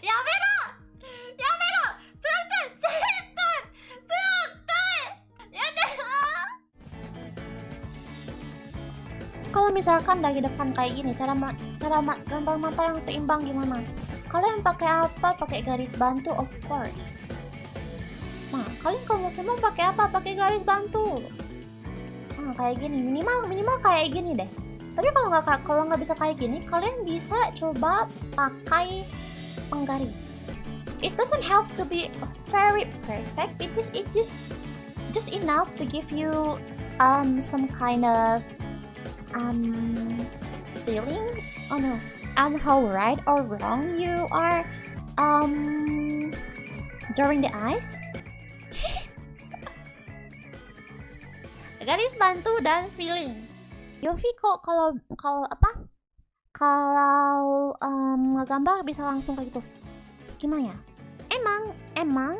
やめろやめろスラクセスタースラクやだ. Kalau misalkan dari depan kayak gini, cara gambar mata yang seimbang gimana? Kalian pakai apa? Pakai garis bantu, of course. Nah, kalian kalau seimbang pakai apa? Pakai garis bantu. Nah, kayak gini, minimal kayak gini deh. Tapi kalau nggak bisa kayak gini, kalian bisa coba pakai penggaris. It doesn't have to be very perfect because it just enough to give you some kind of feeling. Oh no, and how right or wrong you are during the eyes. Garis bantu dan feeling. Yofi kok kalau ngegambar bisa langsung kayak gitu. Gimana ya? Emang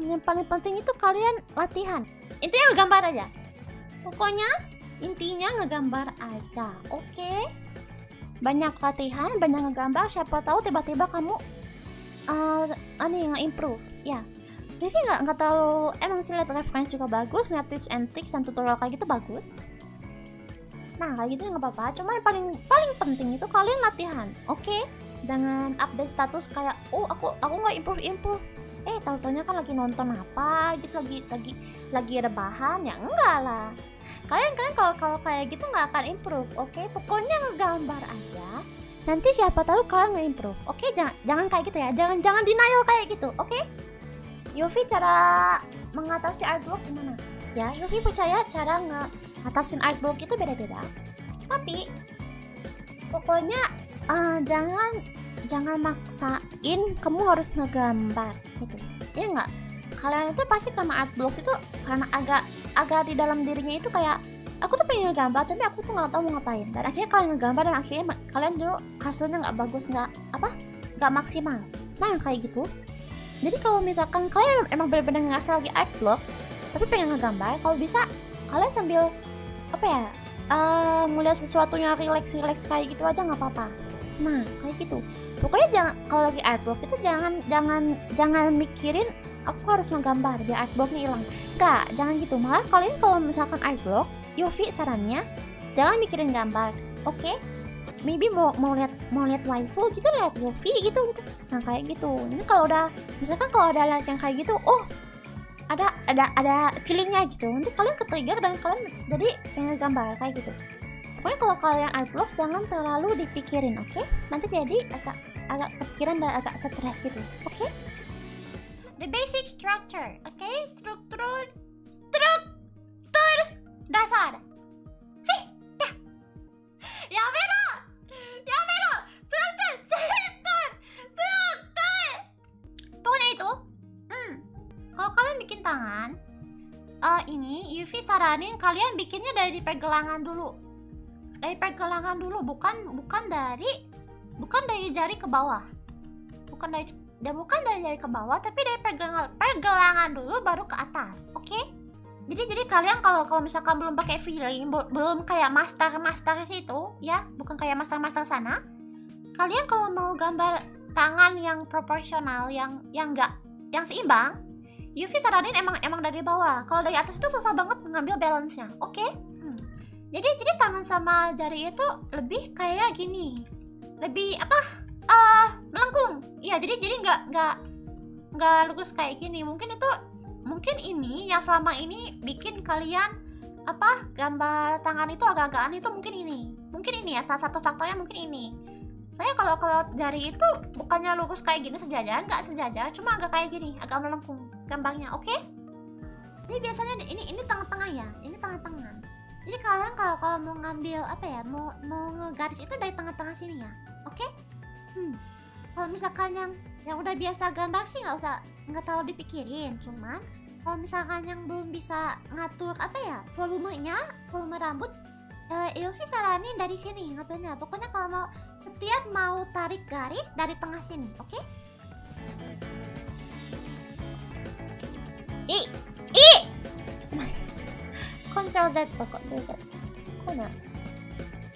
yang paling penting itu kalian latihan. Intinya ngegambar aja. Pokoknya intinya ngegambar aja. Oke? Banyak latihan, banyak ngegambar. Siapa tahu tiba-tiba kamu nge-improve. Ya. Jadi nggak tahu, emang sih lihat reference juga bagus, lihat tips and tricks dan tutorial kayak gitu bagus. Nah kayak gitu nggak apa-apa, cuma yang paling penting itu kalian latihan, oke? Jangan update status kayak, oh aku nggak improve. Tahu-taunya kan lagi nonton apa, gitu lagi ada bahan, ya enggak lah. Kalian kalau kayak gitu nggak akan improve, oke? Pokoknya ngegambar aja. Nanti siapa tahu kalian nge-improve, oke? Jangan kayak gitu ya, jangan denial kayak gitu, oke? Yofi cara mengatasi art block gimana? Ya, Yofi percaya cara ngatasin art block itu beda-beda. Tapi pokoknya jangan maksain kamu harus ngegambar gitu. Ya enggak? Kalian itu pasti karena art blocks itu karena agak di dalam dirinya itu kayak aku tuh pengen ngegambar tapi aku tuh nggak tahu mau ngapain. Dan akhirnya kalian ngegambar dan akhirnya kalian tuh hasilnya nggak bagus, nggak maksimal. Nah kayak gitu. Jadi kalau misalkan kalian emang benar-benar ngerasa lagi art block tapi pengen ngegambar, kalau bisa kalian sambil ngeliat sesuatunya relax kayak gitu aja nggak apa-apa. Nah kayak gitu. Pokoknya kalau lagi art block itu jangan mikirin aku harus ngegambar biar art blocknya hilang. Enggak, jangan gitu. Malah kalian kalau misalkan art block, Yofi sarannya jangan mikirin gambar, oke? Maybe mau lihat waifu gitu, lihat Yofi gitu. Nah kayak gitu. Ini kalau udah misalkan kalau ada lihat yang kayak gitu, oh ada feelingnya gitu. Nanti kalian ke-trigger dan kalian jadi pengen gambar kayak gitu. Pokoknya kalau kalian art block jangan terlalu dipikirin, oke? Nanti jadi agak kepikiran dan agak stres gitu, oke? The basic structure, oke? Struktur dasar. Pokoknya itu. Kalau kalian bikin tangan, ini Yufi saranin kalian bikinnya dari pergelangan dulu. Bukan dari jari ke bawah. Bukan dari jari ke bawah, tapi dari pergelangan dulu baru ke atas. Oke? Jadi kalian kalau misalkan belum pakai feeling, belum kayak master situ, ya, bukan kayak master sana. Kalian kalau mau gambar tangan yang proporsional, yang seimbang, Yufi saranin emang dari bawah. Kalau dari atas itu susah banget ngambil balance-nya. Oke? Jadi tangan sama jari itu lebih kayak gini. Lebih melengkung. Iya, jadi nggak lurus kayak gini. Mungkin ini yang selama ini bikin kalian gambar tangan itu agak-agak aneh itu mungkin ini ya, salah satu faktornya mungkin ini. Saya kalau jari itu bukannya lurus kayak gini sejajar, nggak sejajar, cuma agak kayak gini, agak melengkung gambarnya, oke? Ini biasanya ini tengah-tengah ya, ini tengah-tengah. Jadi kalian kalau mau ngambil mau ngegaris itu dari tengah-tengah sini ya, oke? Kalau misalkan yang udah biasa gambar sih nggak terlalu dipikirin, cuman kalau misalkan yang belum bisa ngatur volume rambut, Yofi saranin dari sini ngambilnya. Pokoknya kalau setiap mau tarik garis dari tengah sini, oke? Ctrl Z. Kok